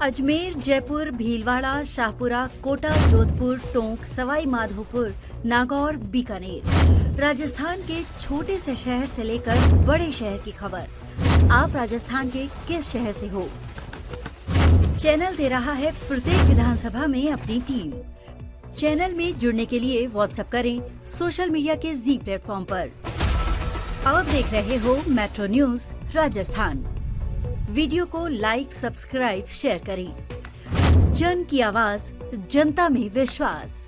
अजमेर, जयपुर, भीलवाड़ा, शाहपुरा, कोटा, जोधपुर, टोंक, सवाई माधोपुर, नागौर, बीकानेर। राजस्थान के छोटे से शहर से लेकर बड़े शहर की खबर। आप राजस्थान के किस शहर से हो? चैनल दे रहा है प्रत्येक विधानसभा में अपनी टीम। चैनल में जुड़ने के लिए व्हाट्सएप करें सोशल मीडिया के जी प्लेटफॉर्म पर। आप देख रहे हो मेट्रो न्यूज राजस्थान। वीडियो को लाइक, सब्सक्राइब, शेयर करें। जन की आवाज, जनता में विश्वास।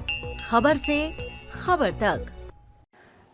खबर से खबर तक।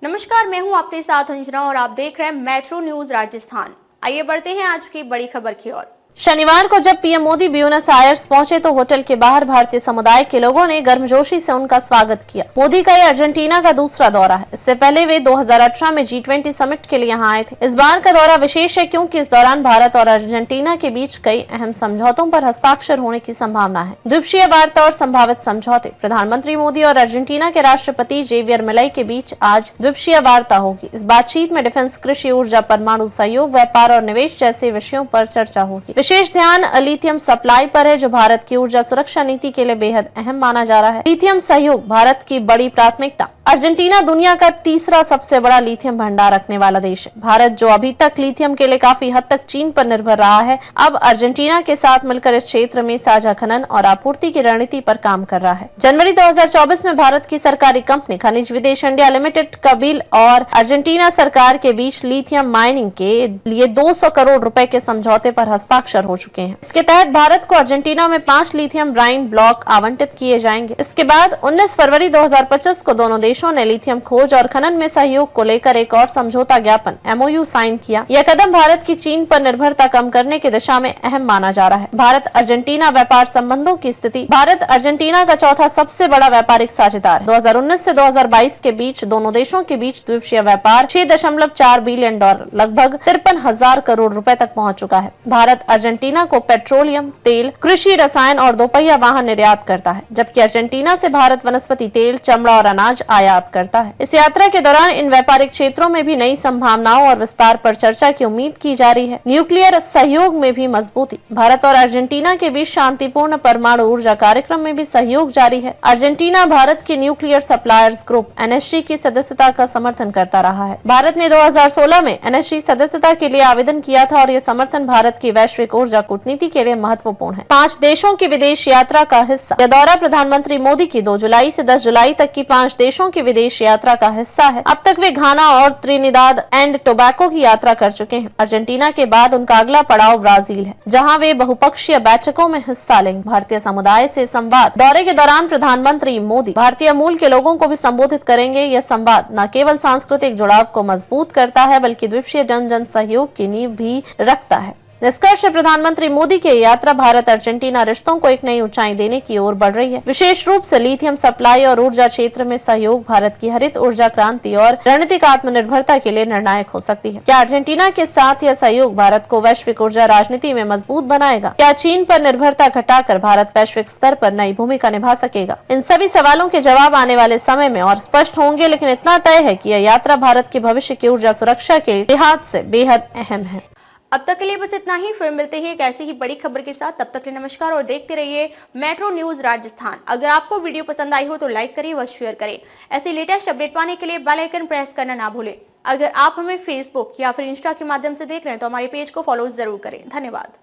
नमस्कार, मैं हूं आपके साथ अंजना और आप देख रहे हैं मेट्रो न्यूज राजस्थान। आइए बढ़ते हैं आज की बड़ी खबर की ओर। शनिवार को जब पीएम मोदी ब्यूनस आयर्स पहुंचे तो होटल के बाहर भारतीय समुदाय के लोगों ने गर्मजोशी से उनका स्वागत किया। मोदी का यह अर्जेंटीना का दूसरा दौरा है। इससे पहले वे 2018 में G20 समिट के लिए यहां आए थे। इस बार का दौरा विशेष है क्योंकि इस दौरान भारत और अर्जेंटीना के बीच कई अहम समझौतों पर हस्ताक्षर होने की संभावना है। द्विपक्षीय वार्ता और संभावित समझौते। प्रधानमंत्री मोदी और अर्जेंटीना के राष्ट्रपति जेवियर मिलाई के बीच आज द्विपक्षीय वार्ता होगी। इस बातचीत में डिफेंस, कृषि, ऊर्जा, परमाणु सहयोग, व्यापार और निवेश जैसे विषयों पर चर्चा होगी। विशेष ध्यान लिथियम सप्लाई पर है, जो भारत की ऊर्जा सुरक्षा नीति के लिए बेहद अहम माना जा रहा है। लिथियम सहयोग भारत की बड़ी प्राथमिकता। अर्जेंटीना दुनिया का तीसरा सबसे बड़ा लिथियम भंडार रखने वाला देश है। भारत, जो अभी तक लिथियम के लिए काफी हद तक चीन पर निर्भर रहा है, अब अर्जेंटीना के साथ मिलकर इस क्षेत्र में साझा खनन और आपूर्ति की रणनीति पर काम कर रहा है। जनवरी 2024 में भारत की सरकारी कंपनी खनिज विदेश इंडिया लिमिटेड कबिल और अर्जेंटीना सरकार के बीच लिथियम माइनिंग के लिए 200 करोड़ रुपए के समझौते पर हस्ताक्षर हो चुके हैं। इसके तहत भारत को अर्जेंटीना में 5 लिथियम ब्राइन ब्लॉक आवंटित किए जाएंगे। इसके बाद 19 फरवरी 2025 को दोनों देशों ने लिथियम खोज और खनन में सहयोग को लेकर एक और समझौता ज्ञापन MOU साइन किया। यह कदम भारत की चीन पर निर्भरता कम करने की दिशा में अहम माना जा रहा है। भारत अर्जेंटीना व्यापार संबंधों की स्थिति। भारत अर्जेंटीना का चौथा सबसे बड़ा व्यापारिक साझेदार। 2019 से 2022 के बीच दोनों देशों के बीच द्विपक्षीय व्यापार $6.4 बिलियन, लगभग 53,000 करोड़ रुपए तक पहुंच चुका है। भारत अर्जेंटीना को पेट्रोलियम, तेल, कृषि, रसायन और दोपहिया वाहन निर्यात करता है, जबकि अर्जेंटीना से भारत वनस्पति तेल, चमड़ा और अनाज आयात करता है। इस यात्रा के दौरान इन व्यापारिक क्षेत्रों में भी नई संभावनाओं और विस्तार पर चर्चा की उम्मीद की जा रही है। न्यूक्लियर सहयोग में भी मजबूती। भारत और अर्जेंटीना के बीच शांतिपूर्ण परमाणु ऊर्जा कार्यक्रम में भी सहयोग जारी है। अर्जेंटीना भारत के न्यूक्लियर सप्लायर्स ग्रुप NSG की सदस्यता का समर्थन करता रहा है। भारत ने 2016 में NSG सदस्यता के लिए आवेदन किया था और यह समर्थन भारत की वैश्विक ऊर्जा कूटनीति के लिए महत्वपूर्ण है। 5 देशों की विदेश यात्रा का हिस्सा। यह दौरा प्रधानमंत्री मोदी की 2 जुलाई से 10 जुलाई तक की 5 देशों की विदेश यात्रा का हिस्सा है। अब तक वे घाना और त्रिनिदाद एंड टोबैको की यात्रा कर चुके हैं। अर्जेंटीना के बाद उनका अगला पड़ाव ब्राजील है, जहां वे बहुपक्षीय बैठकों में हिस्सा लेंगे। भारतीय समुदाय से संवाद। दौरे के दौरान प्रधानमंत्री मोदी भारतीय मूल के लोगों को भी संबोधित करेंगे। यह संवाद न केवल सांस्कृतिक जुड़ाव को मजबूत करता है, बल्कि द्विपक्षीय जन सहयोग की नींव भी रखता है। निष्कर्ष, प्रधानमंत्री मोदी की यात्रा भारत अर्जेंटीना रिश्तों को एक नई ऊंचाई देने की ओर बढ़ रही है। विशेष रूप से लिथियम सप्लाई और ऊर्जा क्षेत्र में सहयोग भारत की हरित ऊर्जा क्रांति और रणनीतिक आत्मनिर्भरता के लिए निर्णायक हो सकती है। क्या अर्जेंटीना के साथ यह सहयोग भारत को वैश्विक ऊर्जा राजनीति में मजबूत बनाएगा? क्या चीन पर निर्भरता घटाकर भारत वैश्विक स्तर पर नई भूमिका निभा सकेगा? इन सभी सवालों के जवाब आने वाले समय में और स्पष्ट होंगे, लेकिन इतना तय है कि यह यात्रा भारत की भविष्य की ऊर्जा सुरक्षा के लिहाज से बेहद अहम है। अब तक के लिए बस इतना ही। फिर मिलते हैं एक ऐसी ही बड़ी खबर के साथ। तब तक के लिए नमस्कार और देखते रहिए मेट्रो न्यूज राजस्थान। अगर आपको वीडियो पसंद आई हो तो लाइक करें व शेयर करें। ऐसे लेटेस्ट अपडेट पाने के लिए बेल आइकन प्रेस करना ना भूलें। अगर आप हमें फेसबुक या फिर इंस्टा के माध्यम से देख रहे हैं तो हमारे पेज को फॉलो जरूर करें। धन्यवाद।